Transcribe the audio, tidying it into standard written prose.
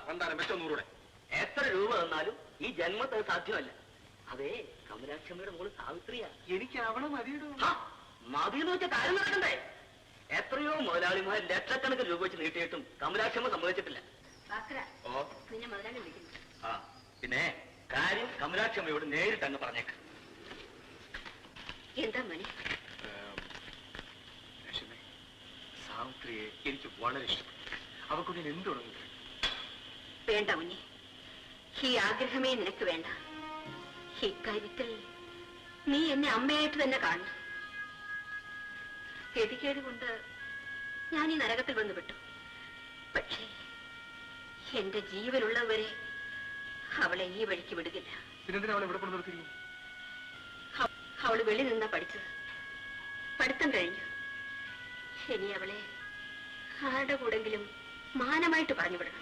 സന്താനം വെച്ചോ 100 രൂപ. എത്ര രൂപ തന്നാലും ഈ ജന്മത്തെ സാധ്യമല്ല. അതേ കമലാക്ഷമ്മയുടെ മോള് സാവിത്രിയാ. എനിക്ക് അവളെ മതിയിടൂ. മതിയെന്ന് വെച്ചാൽ കാര്യം നടക്കണ്ടേ? എത്രയോ മുതലാളിമാർ ലക്ഷക്കണക്കിന് രൂപ വെച്ച് നീട്ടിയിട്ടും കമലാക്ഷമ്മ സമ്മതിച്ചിട്ടില്ല. പിന്നെ കാര്യം കമലാക്ഷമ്മയോട് നേരിട്ട് അങ്ങ് പറഞ്ഞേക്ക്. എന്താ മണി? സാവിത്രിയെ എനിക്ക് വളരെ ഇഷ്ടപ്പെട്ടു. അവക്കൊണ്ട് ഞാൻ എന്തുടങ്ങി? വേണ്ട മുനി, ഈ ആഗ്രഹമേ നിനക്ക് വേണ്ട. ഇക്കാര്യത്തിൽ നീ എന്നെ അമ്മയായിട്ട് തന്നെ കാണണം. ഗതികേട് കൊണ്ട് ഞാൻ ഈ നരകത്തിൽ വന്നു വിട്ടു. പക്ഷേ എന്റെ ജീവനുള്ളവരെ അവളെ ഈ വഴിക്ക് വിടുകില്ല. അവള് വെളി നിന്നാ പഠിച്ചത്. പഠിത്തം കഴിഞ്ഞു. ഇനി അവളെ ആരുടെ കൂടെങ്കിലും മാനമായിട്ട് പറഞ്ഞു വിടണം.